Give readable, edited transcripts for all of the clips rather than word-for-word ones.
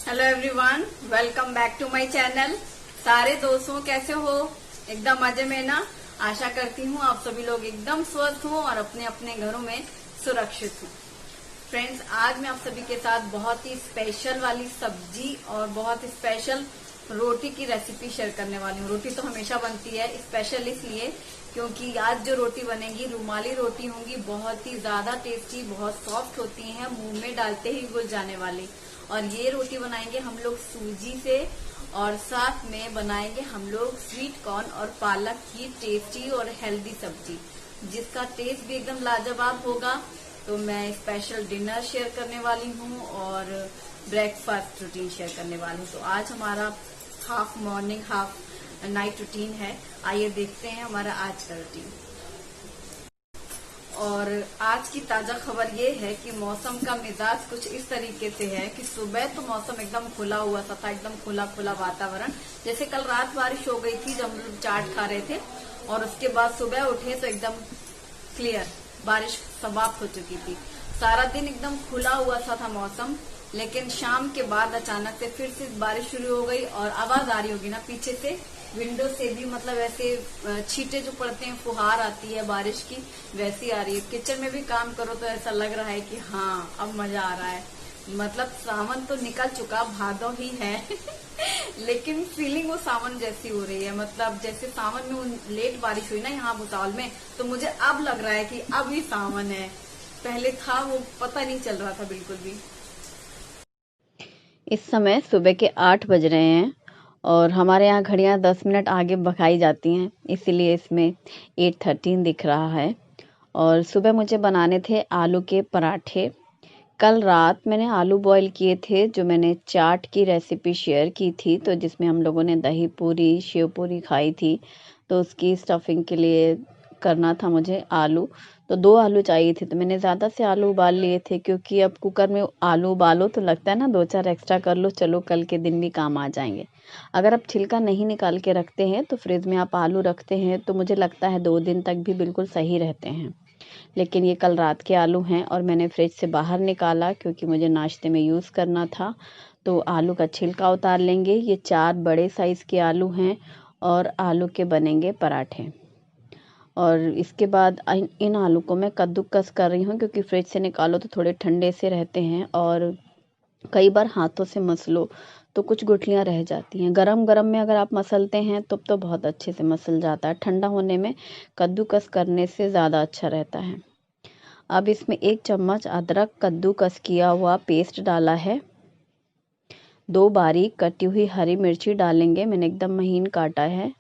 Hello everyone, welcome back to my channel. सारे दोस्तों कैसे हो? एकदम मजे में ना। आशा करती हूँ आप सभी लोग एकदम स्वस्थ हो और अपने अपने घरों में सुरक्षित हो। फ्रेंड्स, आज मैं आप सभी के साथ बहुत ही स्पेशल वाली सब्जी और बहुत ही स्पेशल रोटी की रेसिपी शेयर करने वाली हूँ। रोटी तो हमेशा बनती है, स्पेशल इसलिए क्योंकि आज जो रोटी बनेगी रुमाली रोटी होंगी। बहुत ही ज्यादा टेस्टी, बहुत सॉफ्ट होती हैं, मुंह में डालते ही घुल जाने वाली। और ये रोटी बनाएंगे हम लोग सूजी से और साथ में बनाएंगे हम लोग स्वीट कॉर्न और पालक की टेस्टी और हेल्दी सब्जी, जिसका टेस्ट भी एकदम लाजवाब होगा। तो मैं स्पेशल डिनर शेयर करने वाली हूँ और ब्रेकफास्ट रूटीन शेयर करने वाली हूँ। तो आज हमारा half morning half night routine है। आइए देखते हैं हमारा आज का रूटीन। और आज की ताजा खबर ये है कि मौसम का मिजाज कुछ इस तरीके से है कि सुबह तो मौसम एकदम खुला हुआ सा था, एकदम खुला खुला वातावरण। जैसे कल रात बारिश हो गई थी जब हम लोग चाट खा रहे थे, और उसके बाद सुबह उठे तो एकदम क्लियर बारिश समाप्त हो चुकी थी। सारा दिन एकदम खुला हुआ सा था मौसम, लेकिन शाम के बाद अचानक से फिर से बारिश शुरू हो गई। और आवाज आ रही होगी ना पीछे से, विंडो से भी, मतलब ऐसे छींटे जो पड़ते हैं, फुहार आती है बारिश की, वैसी आ रही है। किचन में भी काम करो तो ऐसा लग रहा है कि हाँ अब मजा आ रहा है। मतलब सावन तो निकल चुका, भादौ ही है लेकिन फीलिंग वो सावन जैसी हो रही है। मतलब जैसे सावन में लेट बारिश हुई ना यहाँ भुसावल में, तो मुझे अब लग रहा है कि अब ही सावन है। पहले था वो पता नहीं चल रहा था बिल्कुल भी। इस समय सुबह के 8 बज रहे हैं और हमारे यहाँ घड़ियाँ 10 मिनट आगे बखाई जाती हैं, इसीलिए इसमें 8:13 दिख रहा है। और सुबह मुझे बनाने थे आलू के पराठे। कल रात मैंने आलू बॉईल किए थे, जो मैंने चाट की रेसिपी शेयर की थी, तो जिसमें हम लोगों ने दही पूरी, शेव पूरी खाई थी। तो उसकी स्टफिंग के लिए करना था मुझे आलू, तो 2 आलू चाहिए थे। तो मैंने ज़्यादा से आलू उबाल लिए थे, क्योंकि अब कुकर में आलू उबालो तो लगता है ना 2-4 एक्स्ट्रा कर लो, चलो कल के दिन भी काम आ जाएंगे। अगर आप छिलका नहीं निकाल के रखते हैं तो फ्रिज में आप आलू रखते हैं तो मुझे लगता है 2 दिन तक भी बिल्कुल सही रहते हैं। लेकिन ये कल रात के आलू हैं और मैंने फ्रिज से बाहर निकाला क्योंकि मुझे नाश्ते में यूज़ करना था। तो आलू का छिलका उतार लेंगे। ये 4 बड़े साइज़ के आलू हैं और आलू के बनेंगे पराठे। और इसके बाद इन आलू को मैं कद्दूकस कर रही हूँ, क्योंकि फ्रिज से निकालो तो थोड़े ठंडे से रहते हैं और कई बार हाथों से मसलो तो कुछ गुठलियाँ रह जाती हैं। गरम गरम में अगर आप मसलते हैं तो बहुत अच्छे से मसल जाता है। ठंडा होने में कद्दूकस करने से ज़्यादा अच्छा रहता है। अब इसमें 1 चम्मच अदरक कद्दूकस किया हुआ पेस्ट डाला है। 2 बारीक कटी हुई हरी मिर्ची डालेंगे, मैंने एकदम महीन काटा है।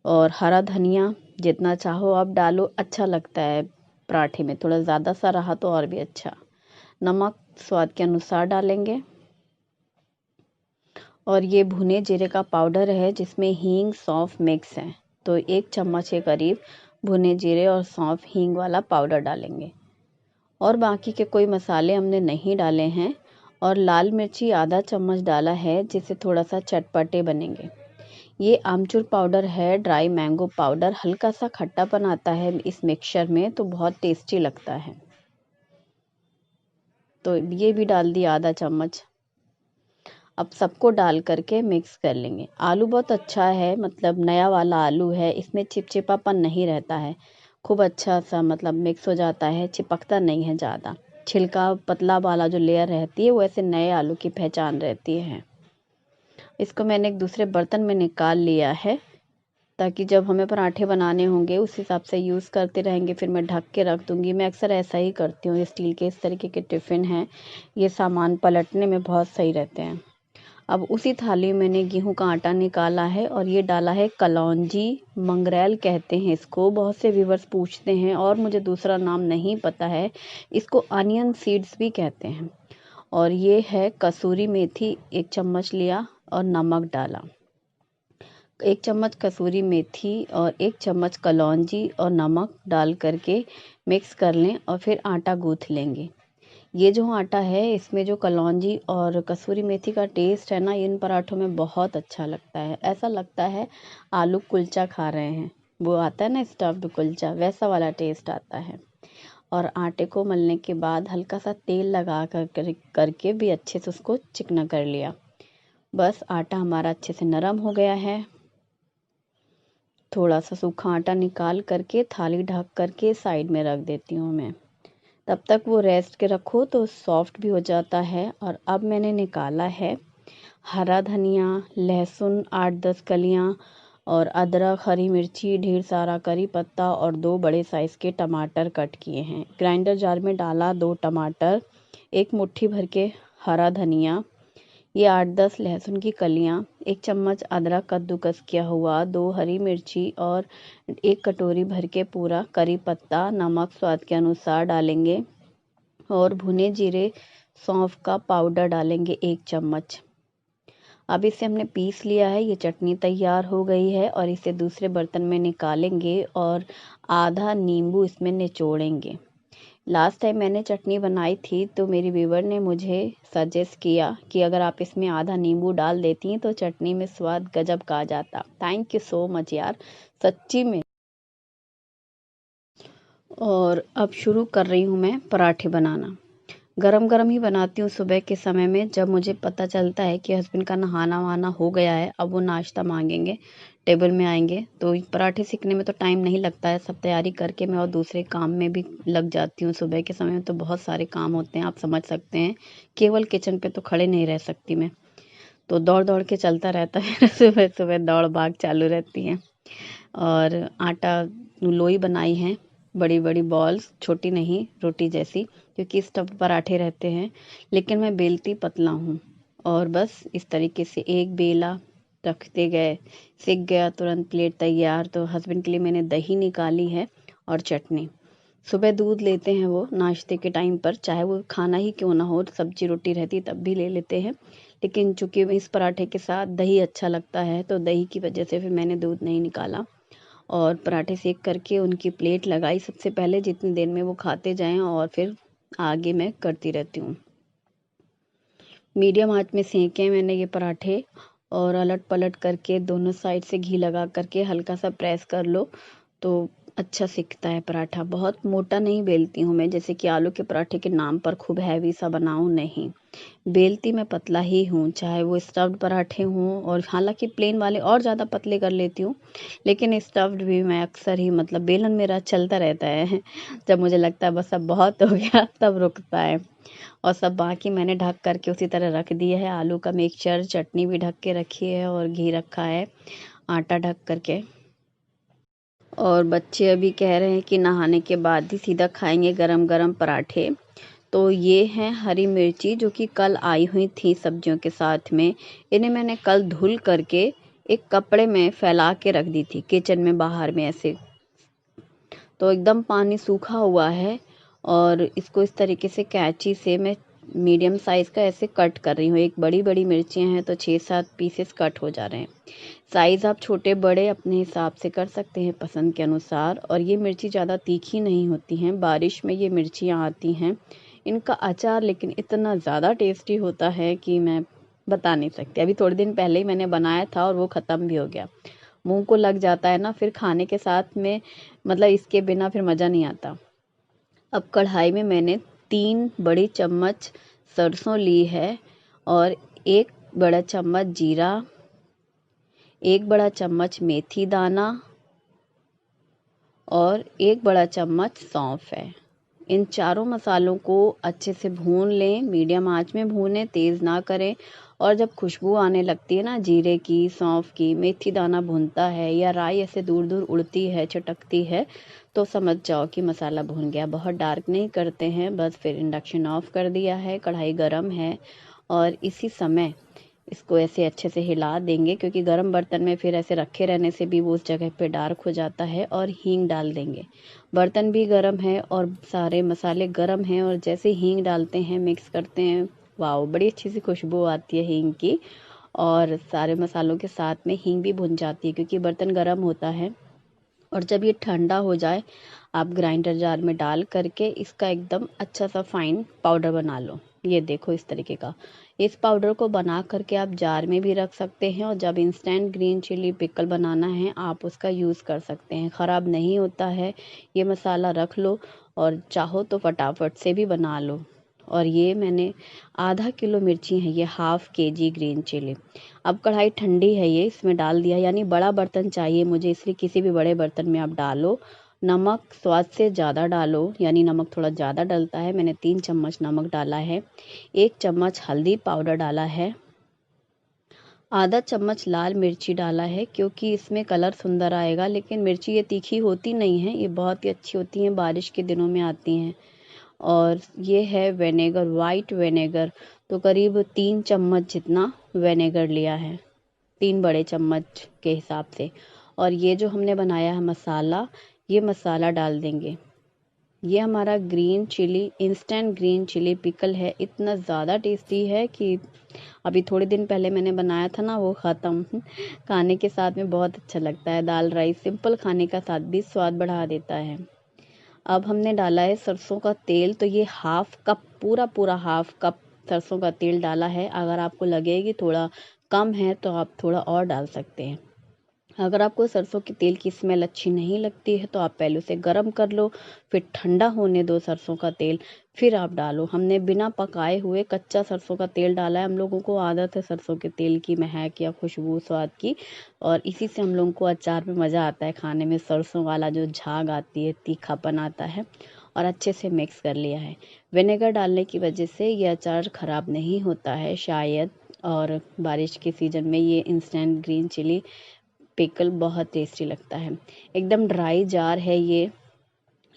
और हरा धनिया जितना चाहो आप डालो, अच्छा लगता है पराठे में, थोड़ा ज़्यादा सा रहा तो और भी अच्छा। नमक स्वाद के अनुसार डालेंगे। और ये भुने जीरे का पाउडर है, जिसमें हींग सौंफ मिक्स है, तो 1 चम्मच के करीब भुने जीरे और सौंफ हींग वाला पाउडर डालेंगे। और बाकी के कोई मसाले हमने नहीं डाले हैं। और लाल मिर्ची आधा चम्मच डाला है, जिससे थोड़ा सा चटपटे बनेंगे। ये आमचूर पाउडर है, ड्राई मैंगो पाउडर, हल्का सा खट्टापन आता है इस मिक्सचर में, तो बहुत टेस्टी लगता है। तो ये भी डाल दिया आधा चम्मच। अब सबको डाल करके मिक्स कर लेंगे। आलू बहुत अच्छा है, मतलब नया वाला आलू है, इसमें चिपचिपापन नहीं रहता है, खूब अच्छा सा मतलब मिक्स हो जाता है, चिपकता नहीं है ज़्यादा। छिलका पतला वाला जो लेयर रहती है वो ऐसे नए आलू की पहचान रहती है। इसको मैंने एक दूसरे बर्तन में निकाल लिया है, ताकि जब हमें पराठे बनाने होंगे उस हिसाब से यूज़ करते रहेंगे। फिर मैं ढक के रख दूँगी। मैं अक्सर ऐसा ही करती हूँ। स्टील के इस तरीके के टिफ़िन हैं, ये सामान पलटने में बहुत सही रहते हैं। अब उसी थाली में मैंने गेहूं का आटा निकाला है और ये डाला है कलौंजी, मंगरेल कहते हैं इसको, बहुत से व्यूवर्स पूछते हैं और मुझे दूसरा नाम नहीं पता है। इसको अनियन सीड्स भी कहते हैं। और ये है कसूरी मेथी, 1 चम्मच लिया और नमक डाला। 1 चम्मच कसूरी मेथी और 1 चम्मच कलौंजी और नमक डाल करके मिक्स कर लें और फिर आटा गूँथ लेंगे। ये जो आटा है, इसमें जो कलौंजी और कसूरी मेथी का टेस्ट है ना, इन पराठों में बहुत अच्छा लगता है। ऐसा लगता है आलू कुलचा खा रहे हैं, वो आता है ना स्टफ्ड कुलचा, वैसा वाला टेस्ट आता है। और आटे को मलने के बाद हल्का सा तेल लगा करके भी अच्छे से उसको चिकना कर लिया। बस आटा हमारा अच्छे से नरम हो गया है। थोड़ा सा सूखा आटा निकाल करके थाली ढक करके साइड में रख देती हूँ मैं। तब तक वो रेस्ट के रखो तो सॉफ्ट भी हो जाता है। और अब मैंने निकाला है हरा धनिया, लहसुन 8-10 कलियाँ और अदरक, हरी मिर्ची, ढेर सारा करी पत्ता और 2 बड़े साइज़ के टमाटर कट किए हैं। ग्राइंडर जार में डाला 2 टमाटर, 1 मुट्ठी भर के हरा धनिया, ये 8-10 लहसुन की कलियाँ, 1 चम्मच अदरक कद्दूकस किया हुआ, 2 हरी मिर्ची और 1 कटोरी भर के पूरा करी पत्ता, नमक स्वाद के अनुसार डालेंगे और भुने जीरे सौंफ का पाउडर डालेंगे 1 चम्मच। अब इसे हमने पीस लिया है। ये चटनी तैयार हो गई है और इसे दूसरे बर्तन में निकालेंगे और आधा नींबू इसमें निचोड़ेंगे। लास्ट टाइम मैंने चटनी बनाई थी तो मेरी व्यूवर ने मुझे सजेस्ट किया कि अगर आप इसमें आधा नींबू डाल देती तो चटनी में स्वाद गजब का आ जाता। थैंक यू सो मच यार, सच्ची में। और अब शुरू कर रही हूँ मैं पराठे बनाना। गरम गरम ही बनाती हूँ सुबह के समय में, जब मुझे पता चलता है कि हस्बैंड का नहाना वहाना हो गया है, अब वो नाश्ता मांगेंगे, टेबल में आएंगे, तो पराठे सीखने में तो टाइम नहीं लगता है। सब तैयारी करके मैं और दूसरे काम में भी लग जाती हूँ। सुबह के समय में तो बहुत सारे काम होते हैं, आप समझ सकते हैं। केवल किचन पे तो खड़े नहीं रह सकती मैं, तो दौड़ दौड़ के चलता रहता है। सुबह सुबह दौड़ भाग चालू रहती है। और आटा लोई बनाई है, बड़ी बड़ी बॉल्स, छोटी नहीं, रोटी जैसी, क्योंकि स्टफ्ड पराठे रहते हैं। लेकिन मैं बेलती पतला हूँ। और बस इस तरीके से एक बेला रखते गए, सिक गया, तुरंत प्लेट तैयार। तो हस्बैंड के लिए मैंने दही निकाली है और चटनी। सुबह दूध लेते हैं वो नाश्ते के टाइम पर, चाहे वो खाना ही क्यों ना हो, सब्जी रोटी रहती तब भी ले लेते हैं। लेकिन चूंकि इस पराठे के साथ दही अच्छा लगता है तो दही की वजह से फिर मैंने दूध नहीं निकाला और पराठे सेक करके उनकी प्लेट लगाई सबसे पहले, जितनी देर में वो खाते जाएं, और फिर आगे मैं करती रहती हूँ। मीडियम आंच में सेके मैंने ये पराठे और अलट पलट करके दोनों साइड से घी लगा करके हल्का सा प्रेस कर लो तो अच्छा सिकता है पराठा। बहुत मोटा नहीं बेलती हूँ मैं, जैसे कि आलू के पराठे के नाम पर खूब हैवी सा बनाऊँ, नहीं। बेलती मैं पतला ही हूँ, चाहे वो स्टफ्ड पराठे हों, और हालांकि प्लेन वाले और ज़्यादा पतले कर लेती हूँ, लेकिन स्टफ्ड भी मैं अक्सर ही, मतलब बेलन मेरा चलता रहता है। जब मुझे लगता है बस अब बहुत हो गया तब रुकता है। और सब बाकी मैंने ढक करके उसी तरह रख दिया है। आलू का मिक्सचर, चटनी भी ढक के रखी है और घी रखा है, आटा ढक करके। और बच्चे अभी कह रहे हैं कि नहाने के बाद ही सीधा खाएंगे गरम गरम पराठे। तो ये हैं हरी मिर्ची, जो कि कल आई हुई थी सब्जियों के साथ में। इन्हें मैंने कल धुल करके एक कपड़े में फैला के रख दी थी, किचन में बाहर में ऐसे। तो एकदम पानी सूखा हुआ है और इसको इस तरीके से कैंची से मैं मीडियम साइज़ का ऐसे कट कर रही हूँ। एक बड़ी बड़ी मिर्चियाँ हैं तो 6-7 पीसेस कट हो जा रहे हैं। साइज़ आप छोटे बड़े अपने हिसाब से कर सकते हैं, पसंद के अनुसार। और ये मिर्ची ज़्यादा तीखी नहीं होती हैं, बारिश में ये मिर्चियाँ आती हैं। इनका अचार लेकिन इतना ज़्यादा टेस्टी होता है कि मैं बता नहीं सकती। अभी थोड़े दिन पहले ही मैंने बनाया था और वो ख़त्म भी हो गया। मुंह को लग जाता है ना, फिर खाने के साथ में, मतलब इसके बिना फिर मज़ा नहीं आता। अब कढ़ाई में मैंने 3 बड़ी चम्मच सरसों ली है और 1 बड़ा चम्मच जीरा, 1 बड़ा चम्मच मेथी दाना और 1 बड़ा चम्मच सौंफ है। इन चारों मसालों को अच्छे से भून लें, मीडियम आंच में भूनें, तेज़ ना करें। और जब खुशबू आने लगती है ना जीरे की, सौंफ की, मेथी दाना भूनता है या राई ऐसे दूर दूर उड़ती है, छिटकती है, तो समझ जाओ कि मसाला भून गया। बहुत डार्क नहीं करते हैं, बस फिर इंडक्शन ऑफ कर दिया है, कढ़ाई गरम है और इसी समय इसको ऐसे अच्छे से हिला देंगे, क्योंकि गरम बर्तन में फिर ऐसे रखे रहने से भी वो उस जगह पे डार्क हो जाता है। और हींग डाल देंगे। बर्तन भी गरम है और सारे मसाले गरम हैं, और जैसे हींग डालते हैं, मिक्स करते हैं, वाओ, बड़ी अच्छी सी खुशबू आती है हींग की। और सारे मसालों के साथ में हींग भी भुन जाती है, क्योंकि बर्तन गरम होता है। और जब ये ठंडा हो जाए, आप ग्राइंडर जार में डाल करके इसका एकदम अच्छा सा फाइन पाउडर बना लो। ये देखो इस तरीके का। इस पाउडर को बना करके आप जार में भी रख सकते हैं, और जब इंस्टेंट ग्रीन चिली पिकल बनाना है आप उसका यूज़ कर सकते हैं, ख़राब नहीं होता है। ये मसाला रख लो और चाहो तो फटाफट से भी बना लो। और ये मैंने आधा किलो मिर्ची है, ये हाफ केजी ग्रीन चिली। अब कढ़ाई ठंडी है, ये इसमें डाल दिया, यानी बड़ा बर्तन चाहिए मुझे, इसलिए किसी भी बड़े बर्तन में आप डालो। नमक स्वाद से ज़्यादा डालो, यानी नमक थोड़ा ज़्यादा डलता है। मैंने 3 चम्मच नमक डाला है, 1 चम्मच हल्दी पाउडर डाला है, आधा चम्मच लाल मिर्ची डाला है, क्योंकि इसमें कलर सुंदर आएगा। लेकिन मिर्ची ये तीखी होती नहीं है, ये बहुत ही अच्छी होती हैं, बारिश के दिनों में आती हैं। और ये है विनेगर, वाइट विनेगर, तो करीब 3 चम्मच जितना विनेगर लिया है, 3 बड़े चम्मच के हिसाब से। और ये जो हमने बनाया है मसाला, ये मसाला डाल देंगे। ये हमारा green chilli, instant green chilli pickle है, इतना ज़्यादा टेस्टी है कि अभी थोड़े दिन पहले मैंने बनाया था ना, वो ख़त्म। खाने के साथ में बहुत अच्छा लगता है, दाल राइस सिंपल खाने का साथ भी स्वाद बढ़ा देता है। अब हमने डाला है सरसों का तेल, तो ये हाफ कप, पूरा हाफ कप सरसों का तेल डाला है। अगर आपको लगे कि थोड़ा कम है तो आप थोड़ा और डाल सकते हैं। अगर आपको सरसों के तेल की स्मेल अच्छी नहीं लगती है तो आप पहले उसे गर्म कर लो, फिर ठंडा होने दो सरसों का तेल, फिर आप डालो। हमने बिना पकाए हुए कच्चा सरसों का तेल डाला है। हम लोगों को आदत है सरसों के तेल की महक या खुशबू स्वाद की, और इसी से हम लोगों को अचार में मज़ा आता है खाने में। सरसों वाला जो झाग आती है, तीखापन आता है। और अच्छे से मिक्स कर लिया है। विनेगर डालने की वजह से ये अचार ख़राब नहीं होता है शायद। और बारिश के सीज़न में ये इंस्टेंट ग्रीन चिली पिकल बहुत टेस्टी लगता है। एकदम ड्राई जार है ये,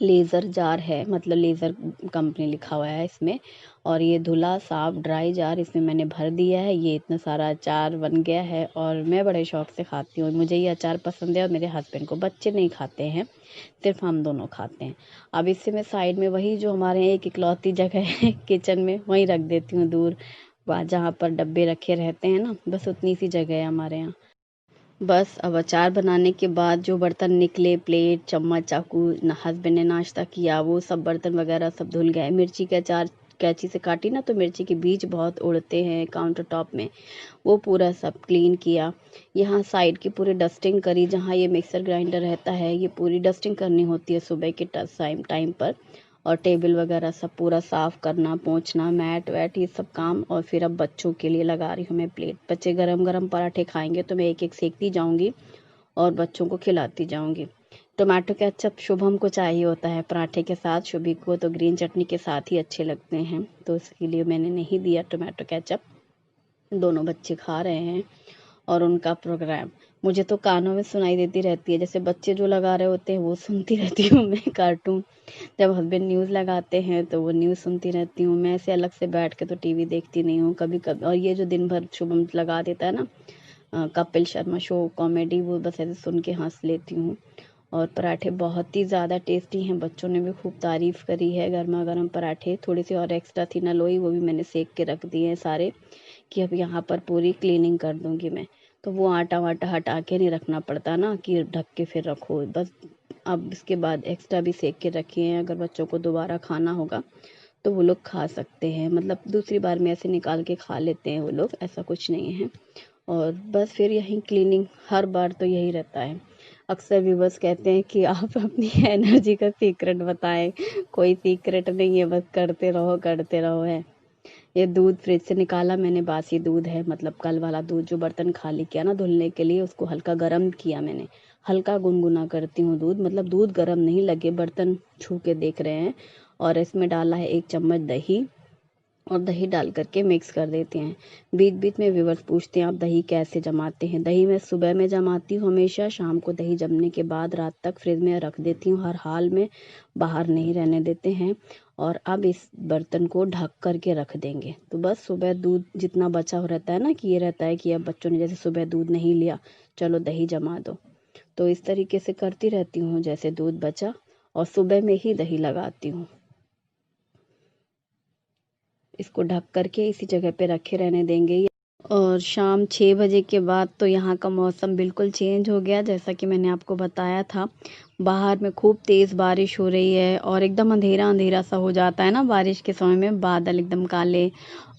लेज़र जार है, मतलब लेज़र कंपनी लिखा हुआ है इसमें। और ये धुला साफ ड्राई जार इसमें मैंने भर दिया है। ये इतना सारा अचार बन गया है और मैं बड़े शौक से खाती हूँ। मुझे ये अचार पसंद है और मेरे हस्बैंड को। बच्चे नहीं खाते हैं, सिर्फ हम दोनों खाते हैं। अब इससे मैं साइड में वही जो हमारे एक इकलौती जगह है किचन में, वहीं रख देती हूँ दूर, जहाँ पर डब्बे रखे रहते हैं ना, बस उतनी सी जगह है हमारे यहाँ। बस अब अचार बनाने के बाद जो बर्तन निकले, प्लेट, चम्मच, चाकू, हस्बैंड ने नाश्ता किया, वो सब बर्तन वगैरह सब धुल गए। मिर्ची के अचार कैंची से काटी ना, तो मिर्ची के बीज बहुत उड़ते हैं काउंटर टॉप में, वो पूरा सब क्लीन किया। यहाँ साइड की पूरी डस्टिंग करी, जहाँ ये मिक्सर ग्राइंडर रहता है, ये पूरी डस्टिंग करनी होती है सुबह के टाइम पर। और टेबल वगैरह सब पूरा साफ करना, पोंछना, मैट वैट, ये सब काम। और फिर अब बच्चों के लिए लगा रही हूँ मैं प्लेट। बच्चे गरम गरम पराठे खाएंगे तो मैं एक एक सेकती जाऊंगी और बच्चों को खिलाती जाऊंगी। टोमेटो केचप शुभम को चाहिए होता है पराठे के साथ, शुभी को तो ग्रीन चटनी के साथ ही अच्छे लगते हैं, तो इसके लिए मैंने नहीं दिया टोमेटो केचप। दोनों बच्चे खा रहे हैं और उनका प्रोग्राम मुझे तो कानों में सुनाई देती रहती है, जैसे बच्चे जो लगा रहे होते हैं वो सुनती रहती हूँ मैं कार्टून। जब हस्बैंड न्यूज़ लगाते हैं तो वो न्यूज़ सुनती रहती हूँ मैं, ऐसे अलग से बैठ के तो टीवी देखती नहीं हूँ कभी कभी। और ये जो दिन भर शुभम लगा देता है ना, कपिल शर्मा शो कॉमेडी, वो बस ऐसे सुन के हंस लेती हूँ। और पराठे बहुत ही ज़्यादा टेस्टी हैं, बच्चों ने भी खूब तारीफ़ करी है। गर्मा गर्म पराठे, थोड़ी सी और एक्स्ट्रा थी ना लोई, वो भी मैंने सेक के रख दिए हैं सारे, कि अब यहाँ पर पूरी क्लीनिंग कर दूंगी मैं। तो वो आटा वाटा हटा के नहीं रखना पड़ता ना कि ढक के फिर रखो, बस। अब इसके बाद एक्स्ट्रा भी सेक के रखे हैं, अगर बच्चों को दोबारा खाना होगा तो वो लोग खा सकते हैं, मतलब दूसरी बार में ऐसे निकाल के खा लेते हैं वो लोग, ऐसा कुछ नहीं है। और बस फिर यही क्लीनिंग हर बार तो यही रहता है। अक्सर व्यूवर्स कहते हैं कि आप अपनी एनर्जी का सीक्रेट बताएं। कोई सीक्रेट नहीं है, बस करते रहो है। ये दूध फ्रिज से निकाला मैंने, बासी दूध है, मतलब कल वाला दूध जो बर्तन खाली किया ना धुलने के लिए, उसको हल्का गर्म किया मैंने। हल्का गुनगुना करती हूँ दूध, मतलब दूध गर्म नहीं लगे, बर्तन छू के देख रहे हैं। और इसमें डाला है 1 चम्मच दही, और दही डाल करके मिक्स कर देते हैं। बीच बीच में व्यूवर्स पूछते हैं आप दही कैसे जमाते हैं। दही मैं सुबह में जमाती हूँ हमेशा, शाम को दही जमने के बाद रात तक फ्रिज में रख देती हूँ, हर हाल में बाहर नहीं रहने देते हैं। और अब इस बर्तन को ढक करके रख देंगे, तो बस सुबह दूध जितना बचा हो रहता है ना, कि ये रहता है कि अब बच्चों ने जैसे सुबह दूध नहीं लिया, चलो दही जमा दो, तो इस तरीके से करती रहती हूँ। जैसे दूध बचा और सुबह में ही दही लगाती हूँ। इसको ढक करके इसी जगह पे रखे रहने देंगे। और शाम 6 बजे के बाद तो यहाँ का मौसम बिल्कुल चेंज हो गया, जैसा कि मैंने आपको बताया था। बाहर में खूब तेज़ बारिश हो रही है और एकदम अंधेरा अंधेरा सा हो जाता है ना बारिश के समय में, बादल एकदम काले।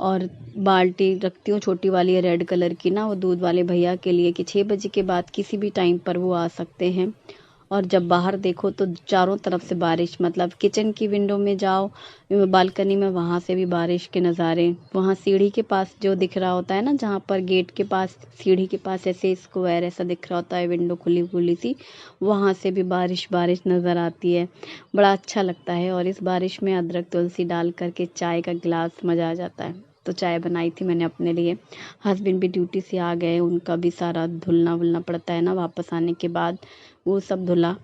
और बाल्टी रखती हूँ छोटी वाली रेड कलर की ना, वो दूध वाले भैया के लिए, कि 6 बजे के बाद किसी भी टाइम पर वो आ सकते हैं। और जब बाहर देखो तो चारों तरफ से बारिश, मतलब किचन की विंडो में जाओ, बालकनी में, वहाँ से भी बारिश के नज़ारे। वहाँ सीढ़ी के पास जो दिख रहा होता है ना, जहाँ पर गेट के पास, सीढ़ी के पास ऐसे स्क्वायर ऐसा दिख रहा होता है, विंडो खुली खुली सी, वहाँ से भी बारिश बारिश नज़र आती है। बड़ा अच्छा लगता है। और इस बारिश में अदरक तुलसी डाल करके चाय का गिलास, मज़ा आ जाता है। तो चाय बनाई थी मैंने अपने लिए। हस्बैंड भी ड्यूटी से आ गए, उनका भी सारा धुलना वुलना पड़ता है ना वापस आने के बाद, वो सब धुला।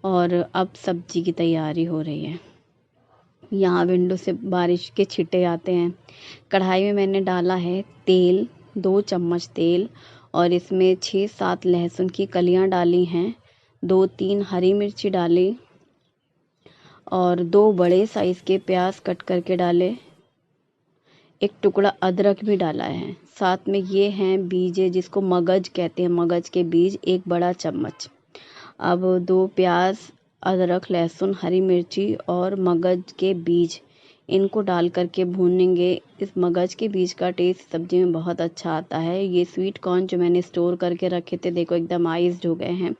और अब सब्जी की तैयारी हो रही है। यहाँ विंडो से बारिश के छींटे आते हैं। कढ़ाई में मैंने डाला है तेल, 2 चम्मच तेल, और इसमें 6-7 लहसुन की कलियां डाली हैं, 2-3 हरी मिर्ची डाली, और 2 बड़े साइज़ के प्याज कट करके डाले, एक टुकड़ा अदरक भी डाला है। साथ में ये हैं बीजे, जिसको मगज कहते हैं, मगज के बीज 1 बड़ा चम्मच। अब 2 प्याज, अदरक, लहसुन, हरी मिर्ची और मगज के बीज, इनको डाल करके भूनेंगे। इस मगज के बीज का टेस्ट सब्जी में बहुत अच्छा आता है। ये स्वीट कॉर्न जो मैंने स्टोर करके रखे थे, देखो एकदम आइस्ड हो गए हैं,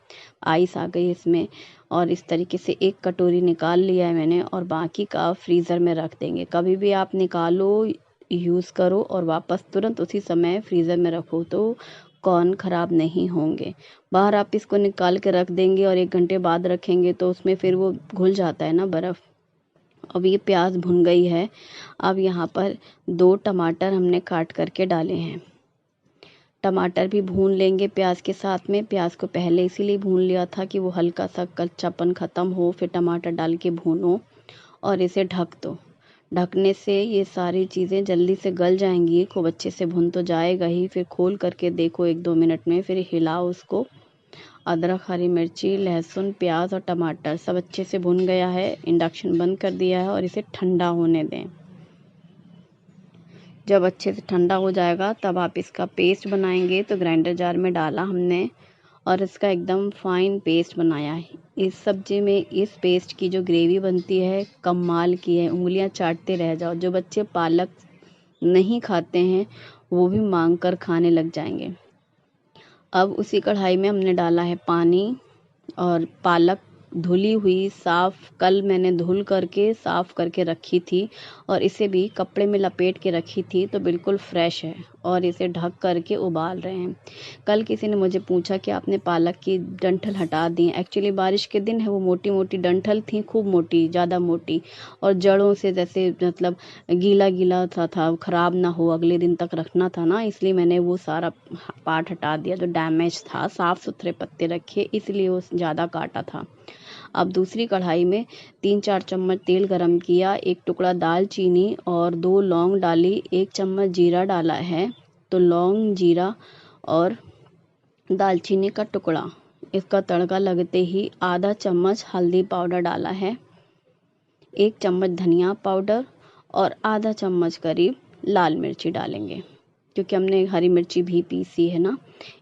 आइस आ गई इसमें। और इस तरीके से 1 कटोरी निकाल लिया है मैंने, और बाकी का फ्रीज़र में रख देंगे। कभी भी आप निकालो, यूज़ करो और वापस तुरंत उसी समय फ्रीज़र में रखो, तो कॉर्न ख़राब नहीं होंगे। बाहर आप इसको निकाल के रख देंगे और 1 घंटे बाद रखेंगे तो उसमें फिर वो घुल जाता है ना बर्फ़। अब ये प्याज भुन गई है। अब यहाँ पर 2 टमाटर हमने काट करके डाले हैं। टमाटर भी भून लेंगे प्याज के साथ में। प्याज को पहले इसीलिए भून लिया था कि वो हल्का सा कच्चापन ख़त्म हो, फिर टमाटर डाल के भूनो और इसे ढक दो। ढकने से ये सारी चीज़ें जल्दी से गल जाएंगी, खूब अच्छे से भुन तो जाएगा ही। फिर खोल करके देखो 1-2 मिनट में, फिर हिलाओ उसको। अदरक, हरी मिर्ची, लहसुन, प्याज और टमाटर सब अच्छे से भुन गया है। इंडक्शन बंद कर दिया है और इसे ठंडा होने दें। जब अच्छे से ठंडा हो जाएगा तब आप इसका पेस्ट बनाएंगे। तो ग्राइंडर जार में डाला हमने और इसका एकदम फाइन पेस्ट बनाया है। इस सब्जी में इस पेस्ट की जो ग्रेवी बनती है, कमाल की है, उंगलियां चाटते रह जाओ। जो बच्चे पालक नहीं खाते हैं वो भी मांग कर खाने लग जाएंगे। अब उसी कढ़ाई में हमने डाला है पानी, और पालक धुली हुई साफ, कल मैंने धुल करके साफ करके रखी थी और इसे भी कपड़े में लपेट के रखी थी, तो बिल्कुल फ्रेश है। और इसे ढक करके उबाल रहे हैं। कल किसी ने मुझे पूछा कि आपने पालक की डंठल हटा दी। एक्चुअली बारिश के दिन है, वो मोटी मोटी डंठल थी, खूब मोटी, ज़्यादा मोटी, और जड़ों से जैसे मतलब गीला गीला सा था, ख़राब ना हो, अगले दिन तक रखना था ना, इसलिए मैंने वो सारा पार्ट हटा दिया जो डैमेज था। साफ़ सुथरे पत्ते रखे, इसलिए वो ज़्यादा काटा था। अब दूसरी कढ़ाई में 3-4 चम्मच तेल गरम किया, 1 टुकड़ा दालचीनी और 2 लौंग डाली, 1 चम्मच जीरा डाला है। तो लौंग, जीरा और दालचीनी का टुकड़ा, इसका तड़का लगते ही आधा चम्मच हल्दी पाउडर डाला है, 1 चम्मच धनिया पाउडर और आधा चम्मच करीब लाल मिर्ची डालेंगे, क्योंकि हमने हरी मिर्ची भी पीसी है ना,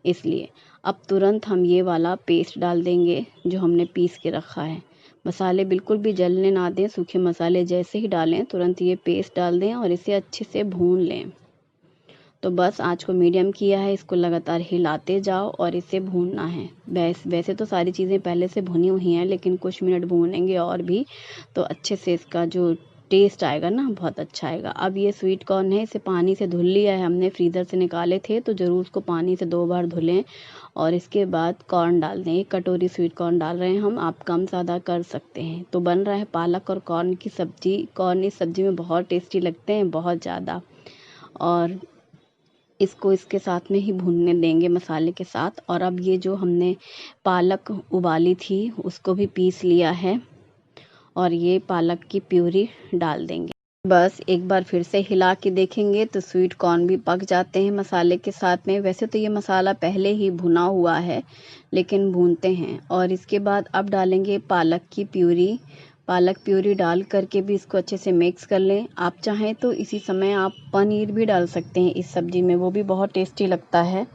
इसलिए। अब तुरंत हम ये वाला पेस्ट डाल देंगे जो हमने पीस के रखा है। मसाले बिल्कुल भी जलने ना दें, सूखे मसाले जैसे ही डालें तुरंत ये पेस्ट डाल दें और इसे अच्छे से भून लें। तो बस आँच को मीडियम किया है, इसको लगातार हिलाते जाओ और इसे भूनना है। वैसे तो सारी चीज़ें पहले से भुनी हुई हैं, लेकिन कुछ मिनट भूनेंगे और भी, तो अच्छे से इसका जो टेस्ट आएगा ना, बहुत अच्छा आएगा। अब ये स्वीट कॉर्न है, इसे पानी से धुल लिया है हमने, फ्रीज़र से निकाले थे, तो ज़रूर उसको पानी से 2 बार धुलें। और इसके बाद कॉर्न डाल दें, 1 कटोरी स्वीट कॉर्न डाल रहे हैं हम, आप कम ज़्यादा कर सकते हैं। तो बन रहा है पालक और कॉर्न की सब्जी। कॉर्न इस सब्जी में बहुत टेस्टी लगते हैं, बहुत ज़्यादा। और इसको इसके साथ में ही भूनने देंगे मसाले के साथ। और अब ये जो हमने पालक उबाली थी उसको भी पीस लिया है और ये पालक की प्यूरी डाल देंगे। बस एक बार फिर से हिला के देखेंगे तो स्वीट कॉर्न भी पक जाते हैं मसाले के साथ में। वैसे तो ये मसाला पहले ही भुना हुआ है, लेकिन भूनते हैं। और इसके बाद अब डालेंगे पालक की प्यूरी। पालक प्यूरी डाल करके भी इसको अच्छे से मिक्स कर लें। आप चाहें तो इसी समय आप पनीर भी डाल सकते हैं इस सब्जी में, वो भी बहुत टेस्टी लगता है।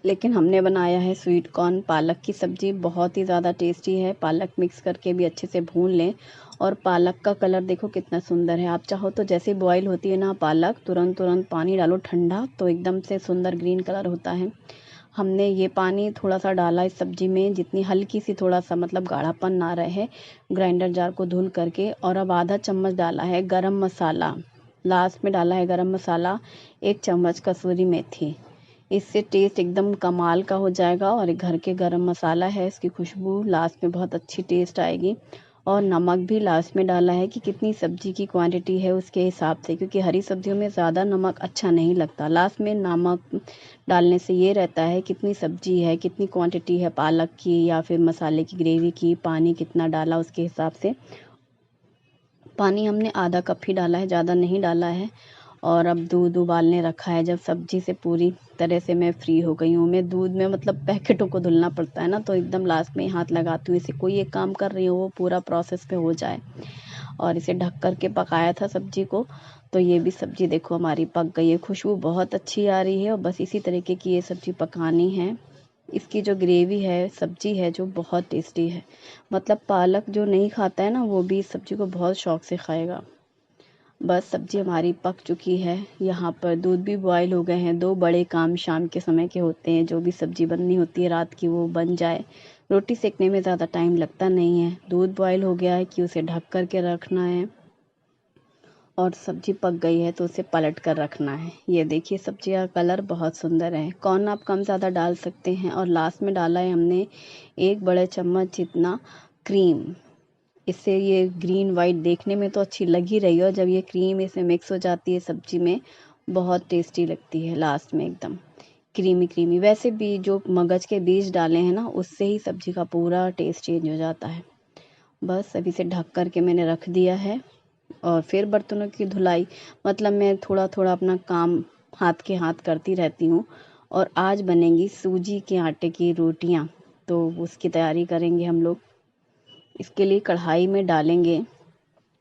लेकिन हमने बनाया है स्वीट कॉर्न पालक की सब्ज़ी, बहुत ही ज़्यादा टेस्टी है। पालक मिक्स करके भी अच्छे से भून लें। और पालक का कलर देखो कितना सुंदर है। आप चाहो तो जैसे बॉईल होती है ना पालक, तुरंत पानी डालो ठंडा, तो एकदम से सुंदर ग्रीन कलर होता है। हमने ये पानी थोड़ा सा डाला इस सब्जी में, जितनी हल्की सी थोड़ा सा मतलब गाढ़ापन ना रहे, ग्राइंडर जार को धुल करके। और अब आधा चम्मच डाला है गरम मसाला, लास्ट में डाला है गरम मसाला, 1 चम्मच कसूरी मेथी। इससे टेस्ट एकदम कमाल का हो जाएगा। और एक घर के गरम मसाला है, इसकी खुशबू लास्ट में बहुत अच्छी टेस्ट आएगी। और नमक भी लास्ट में डाला है कि कितनी सब्जी की क्वांटिटी है उसके हिसाब से, क्योंकि हरी सब्जियों में ज़्यादा नमक अच्छा नहीं लगता। लास्ट में नमक डालने से ये रहता है कितनी सब्जी है, कितनी क्वांटिटी है पालक की या फिर मसाले की ग्रेवी की, पानी कितना डाला उसके हिसाब से। पानी हमने आधा कप ही डाला है, ज़्यादा नहीं डाला है। और अब दूध उबालने रखा है। जब सब्जी से पूरी तरह से मैं फ्री हो गई हूँ, मैं दूध में मतलब पैकेटों को धुलना पड़ता है ना, तो एकदम लास्ट में ही हाथ लगाती हूँ। इसे कोई एक काम कर रही हूँ वो पूरा प्रोसेस पे हो जाए। और इसे ढक कर के पकाया था सब्जी को, तो ये भी सब्जी देखो हमारी पक गई है। खुशबू बहुत अच्छी आ रही है और बस इसी तरीके की ये सब्जी पकानी है। इसकी जो ग्रेवी है, सब्जी है जो, बहुत टेस्टी है। मतलब पालक जो नहीं खाता है ना, वो भी इस सब्जी को बहुत शौक से खाएगा। बस सब्जी हमारी पक चुकी है। यहाँ पर दूध भी बॉईल हो गए हैं। 2 बड़े काम शाम के समय के होते हैं, जो भी सब्जी बननी होती है रात की वो बन जाए। रोटी सेकने में ज़्यादा टाइम लगता नहीं है। दूध बॉईल हो गया है कि उसे ढक कर के रखना है, और सब्जी पक गई है तो उसे पलट कर रखना है। ये देखिए सब्जी का कलर बहुत सुंदर है। कॉर्न आप कम ज़्यादा डाल सकते हैं। और लास्ट में डाला है हमने 1 बड़े चम्मच जितना क्रीम। इससे ये ग्रीन वाइट देखने में तो अच्छी लग ही रही है, और जब ये क्रीम इसमें मिक्स हो जाती है सब्जी में, बहुत टेस्टी लगती है लास्ट में, एकदम क्रीमी क्रीमी। वैसे भी जो मगज के बीज डाले हैं ना, उससे ही सब्जी का पूरा टेस्ट चेंज हो जाता है। बस अभी से ढक कर के मैंने रख दिया है। और फिर बर्तनों की धुलाई, मतलब मैं थोड़ा थोड़ा अपना काम हाथ के हाथ करती रहती हूँ। और आज बनेंगी सूजी के आटे की रोटियाँ, तो उसकी तैयारी करेंगे हम लोग। इसके लिए कढ़ाई में डालेंगे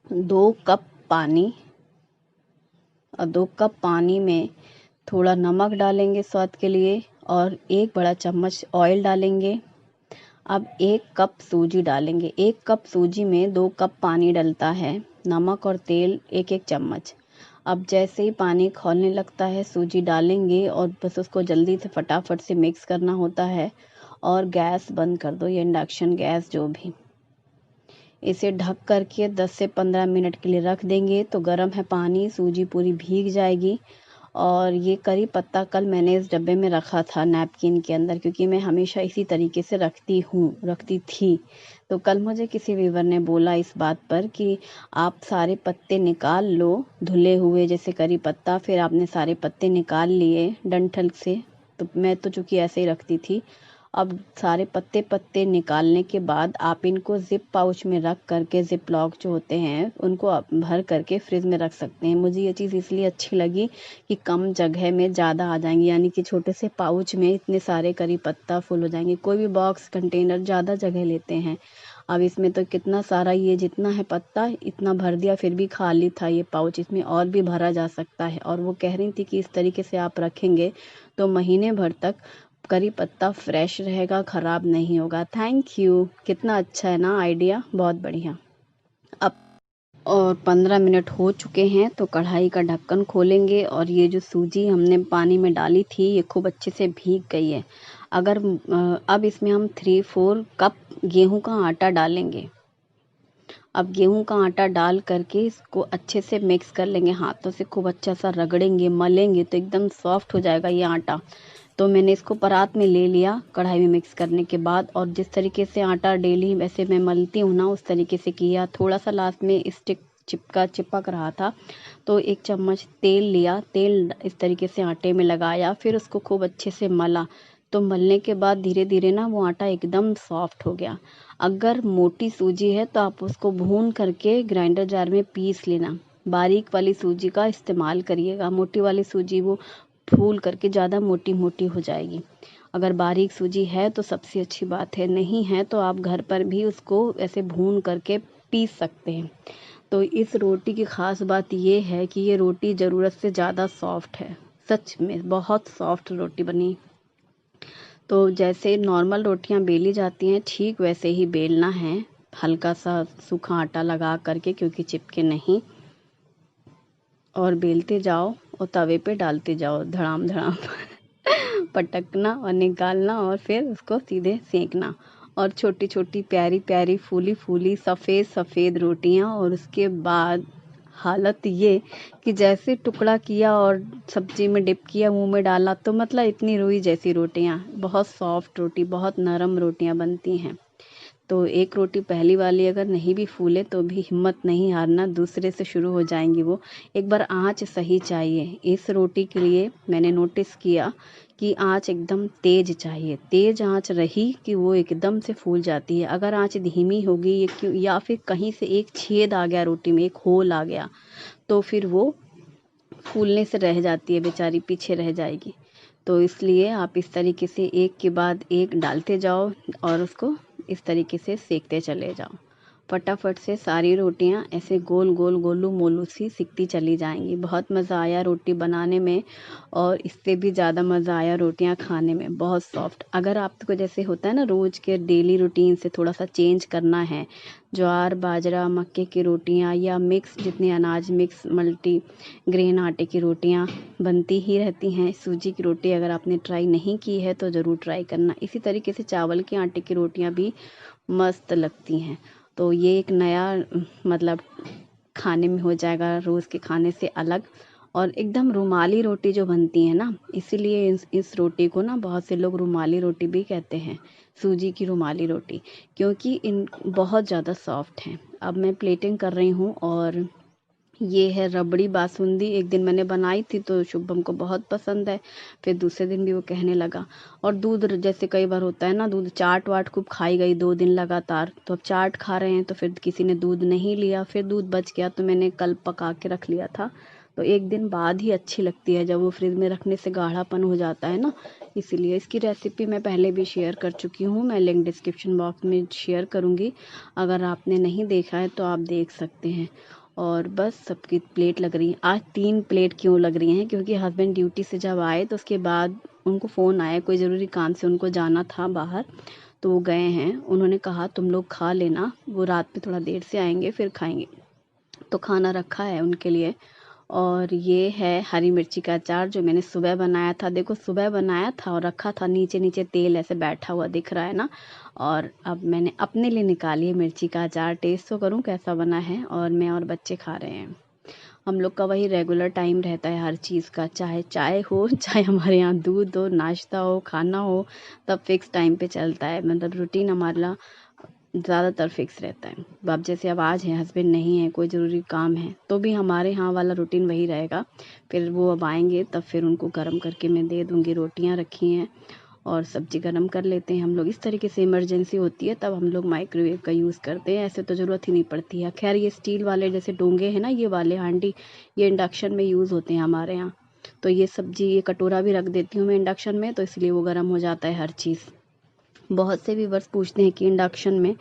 2 कप पानी, और 2 कप पानी में थोड़ा नमक डालेंगे स्वाद के लिए, और 1 बड़ा चम्मच ऑयल डालेंगे। अब 1 कप सूजी डालेंगे। 1 कप सूजी में 2 कप पानी डलता है। नमक और तेल 1-1 चम्मच। अब जैसे ही पानी खौलने लगता है सूजी डालेंगे, और बस उसको जल्दी से फटाफट से मिक्स करना होता है। और गैस बंद कर दो, ये इंडक्शन गैस जो भी। इसे ढक करके 10 से 15 मिनट के लिए रख देंगे। तो गर्म है पानी, सूजी पूरी भीग जाएगी। और ये करी पत्ता कल मैंने इस डब्बे में रखा था नैपकिन के अंदर, क्योंकि मैं हमेशा इसी तरीके से रखती थी। तो कल मुझे किसी व्यूअर ने बोला इस बात पर कि आप सारे पत्ते निकाल लो, धुले हुए जैसे करी पत्ता। फिर आपने सारे पत्ते निकाल लिए डंठल से, तो मैं तो चूंकि ऐसे ही रखती थी। अब सारे पत्ते निकालने के बाद आप इनको ज़िप पाउच में रख करके, ज़िप लॉक जो होते हैं उनको आप भर करके फ्रिज में रख सकते हैं। मुझे ये चीज़ इसलिए अच्छी लगी कि कम जगह में ज़्यादा आ जाएंगी, यानी कि छोटे से पाउच में इतने सारे करी पत्ता फुल हो जाएंगे। कोई भी बॉक्स कंटेनर ज़्यादा जगह लेते हैं। अब इसमें तो कितना सारा, ये जितना है पत्ता इतना भर दिया, फिर भी खाली था ये पाउच। इसमें और भी भरा जा सकता है। और वो कह रही थी कि इस तरीके से आप रखेंगे तो महीने भर तक करी पत्ता फ्रेश रहेगा, खराब नहीं होगा। थैंक यू, कितना अच्छा है ना आइडिया, बहुत बढ़िया। अब और 15 मिनट हो चुके हैं, तो कढ़ाई का ढक्कन खोलेंगे। और ये जो सूजी हमने पानी में डाली थी ये खूब अच्छे से भीग गई है। अब इसमें हम 3-4 कप गेहूं का आटा डालेंगे। अब गेहूं का आटा डाल करके इसको अच्छे से मिक्स कर लेंगे, हाथों से खूब अच्छा सा रगड़ेंगे, मलेंगे तो एकदम सॉफ्ट हो जाएगा ये आटा। तो मैंने इसको परात में ले लिया कढ़ाई में मिक्स करने के बाद, और जिस तरीके से आटा डेली वैसे मैं मलती हूँ ना, उस तरीके से किया। थोड़ा सा लास्ट में स्टिक चिपक रहा था, तो 1 चम्मच तेल लिया, तेल इस तरीके से आटे में लगाया, फिर उसको खूब अच्छे से मला। तो मलने के बाद धीरे धीरे ना वो आटा एकदम सॉफ्ट हो गया। अगर मोटी सूजी है तो आप उसको भून करके ग्राइंडर जार में पीस लेना। बारीक वाली सूजी का इस्तेमाल करिएगा, मोटी वाली सूजी वो फूल करके ज़्यादा मोटी मोटी हो जाएगी। अगर बारीक सूजी है तो सबसे अच्छी बात है, नहीं है तो आप घर पर भी उसको ऐसे भून करके पीस सकते हैं। तो इस रोटी की ख़ास बात ये है कि ये रोटी ज़रूरत से ज़्यादा सॉफ्ट है, सच में बहुत सॉफ्ट रोटी बनी। तो जैसे नॉर्मल रोटियां बेली जाती हैं ठीक वैसे ही बेलना है, हल्का सा सूखा आटा लगा करके, क्योंकि चिपके नहीं। और बेलते जाओ और तवे पे डालते जाओ धड़ाम धड़ाम पटकना और निकालना और फिर उसको सीधे सेंकना। और छोटी छोटी प्यारी प्यारी फूली फूली सफ़ेद सफ़ेद रोटियां, और उसके बाद हालत ये कि जैसे टुकड़ा किया और सब्जी में डिप किया, मुंह में डाला, तो मतलब इतनी रुई जैसी रोटियां, बहुत सॉफ्ट रोटी, बहुत नरम रोटियां बनती हैं। तो एक रोटी पहली वाली अगर नहीं भी फूले तो भी हिम्मत नहीं हारना, दूसरे से शुरू हो जाएंगी वो। एक बार आंच सही चाहिए। इस रोटी के लिए मैंने नोटिस किया कि आंच एकदम तेज चाहिए। तेज आंच रही कि वो एकदम से फूल जाती है। अगर आंच धीमी होगी या फिर कहीं से एक छेद आ गया रोटी में, एक होल आ गया, तो फिर वो फूलने से रह जाती है, बेचारी पीछे रह जाएगी। तो इसलिए आप इस तरीके से एक के बाद एक डालते जाओ और उसको इस तरीके से सेकते चले जाओ। फटाफट से सारी रोटियां ऐसे गोल गोल गोलू मोलू सी सिकती चली जाएंगी। बहुत मज़ा आया रोटी बनाने में, और इससे भी ज़्यादा मज़ा आया रोटियां खाने में, बहुत सॉफ्ट। अगर आपको जैसे होता है ना, रोज़ के डेली रूटीन से थोड़ा सा चेंज करना है, ज्वार बाजरा मक्के की रोटियां या मिक्स, जितने अनाज मिक्स मल्टी ग्रेन आटे की रोटियां बनती ही रहती हैं। सूजी की रोटी अगर आपने ट्राई नहीं की है तो ज़रूर ट्राई करना। इसी तरीके से चावल के आटे की रोटियां भी मस्त लगती हैं। तो ये एक नया मतलब खाने में हो जाएगा, रोज़ के खाने से अलग। और एकदम रुमाली रोटी जो बनती है ना, इसीलिए इस रोटी को ना बहुत से लोग रुमाली रोटी भी कहते हैं, सूजी की रुमाली रोटी, क्योंकि इन बहुत ज़्यादा सॉफ्ट हैं। अब मैं प्लेटिंग कर रही हूँ, और ये है रबड़ी बासुंदी। एक दिन मैंने बनाई थी तो शुभम को बहुत पसंद है, फिर दूसरे दिन भी वो कहने लगा। और दूध, जैसे कई बार होता है ना, दूध चाट वाट खूब खाई गई 2 दिन लगातार, तो अब चाट खा रहे हैं तो फिर किसी ने दूध नहीं लिया, फिर दूध बच गया तो मैंने कल पका के रख लिया था। तो एक दिन बाद ही अच्छी लगती है, जब वो फ्रिज में रखने से गाढ़ापन हो जाता है ना, इसीलिए। इसकी रेसिपी मैं पहले भी शेयर कर चुकी हूँ, मैं लिंक डिस्क्रिप्शन बॉक्स में शेयर करूँगी, अगर आपने नहीं देखा है तो आप देख सकते हैं। और बस सबकी प्लेट लग रही है। आज 3 प्लेट क्यों लग रही हैं, क्योंकि हस्बैंड ड्यूटी से जब आए तो उसके बाद उनको फ़ोन आया, कोई ज़रूरी काम से उनको जाना था बाहर, तो वो गए हैं। उन्होंने कहा तुम लोग खा लेना, वो रात में थोड़ा देर से आएंगे फिर खाएंगे, तो खाना रखा है उनके लिए। और ये है हरी मिर्ची का अचार जो मैंने सुबह बनाया था। देखो, सुबह बनाया था और रखा था, नीचे नीचे तेल ऐसे बैठा हुआ दिख रहा है ना। और अब मैंने अपने लिए निकाली है मिर्ची का अचार, टेस्ट तो करूं कैसा बना है। और मैं और बच्चे खा रहे हैं। हम लोग का वही रेगुलर टाइम रहता है हर चीज़ का, चाहे चाय हो, चाहे हमारे यहाँ दूध हो, नाश्ता हो, खाना हो, तब फिक्स टाइम पे चलता है। मतलब रूटीन हमारा ज़्यादातर फिक्स रहता है। अब जैसे अब आज है, हस्बैंड नहीं है, कोई ज़रूरी काम है, तो भी हमारे यहाँ वाला रूटीन वही रहेगा। फिर वो अब आएंगे तब फिर उनको गर्म करके मैं दे दूँगी। रोटियाँ रखी हैं और सब्जी गर्म कर लेते हैं हम लोग। इस तरीके से इमरजेंसी होती है तब हम लोग माइक्रोवेव का यूज़ करते हैं, ऐसे तो ज़रूरत ही नहीं पड़ती है। खैर, ये स्टील वाले जैसे डोंगे हैं ना, ये वाले हांडी, ये इंडक्शन में यूज़ होते हैं हमारे यहाँ। तो ये सब्जी, ये कटोरा भी रख देती हूँ मैं इंडक्शन में, तो इसलिए वो गर्म हो जाता है हर चीज़। बहुत से व्यूअर्स पूछते हैं कि इंडक्शन में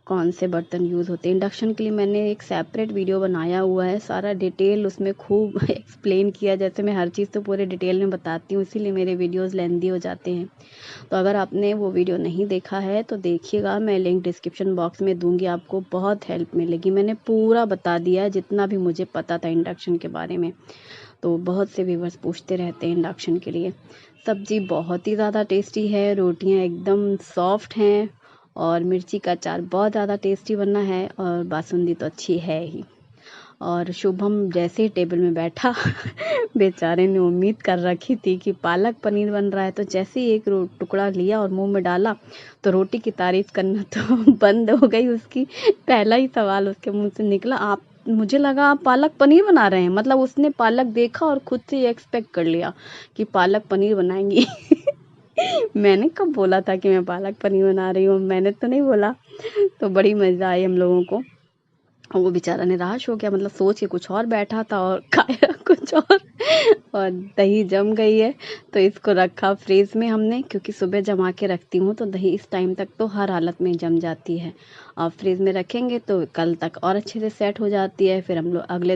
कौन से बर्तन यूज़ होते हैं। इंडक्शन के लिए मैंने एक सेपरेट वीडियो बनाया हुआ है, सारा डिटेल उसमें खूब एक्सप्लेन किया। जैसे मैं हर चीज़ तो पूरे डिटेल में बताती हूँ, इसीलिए मेरे वीडियोस लेंदी हो जाते हैं। तो अगर आपने वो वीडियो नहीं देखा है तो देखिएगा, मैं लिंक डिस्क्रिप्शन बॉक्स में दूंगी, आपको बहुत हेल्प मिलेगी। मैंने पूरा बता दिया जितना भी मुझे पता था इंडक्शन के बारे में। तो बहुत से व्यूअर्स पूछते रहते हैं इंडक्शन के लिए। सब्जी बहुत ही ज़्यादा टेस्टी है, रोटियां एकदम सॉफ्ट हैं, और मिर्ची का अचार बहुत ज़्यादा टेस्टी बना है, और बासुंदी तो अच्छी है ही। और शुभम जैसे ही टेबल में बैठा बेचारे ने उम्मीद कर रखी थी कि पालक पनीर बन रहा है, तो जैसे ही एक टुकड़ा लिया और मुंह में डाला तो रोटी की तारीफ करना तो बंद हो गई उसकी। पहला ही सवाल उसके मुंह से निकला, आप, मुझे लगा आप पालक पनीर बना रहे हैं। मतलब उसने पालक देखा और खुद से एक्सपेक्ट कर लिया कि पालक पनीर बनाएंगी। मैंने कब बोला था कि मैं पालक पनीर बना रही हूँ, मैंने तो नहीं बोला। तो बड़ी मजा आई हम लोगों को। वो बेचारा निराश हो गया, मतलब सोच के कुछ और बैठा था और खाया कुछ और दही जम गई है तो इसको रखा फ्रीज में हमने, क्योंकि सुबह जमा के रखती हूँ तो दही इस टाइम तक तो हर हालत में जम जाती है। और फ्रीज में रखेंगे तो कल तक और अच्छे से सेट हो जाती है। फिर हम लोग अगले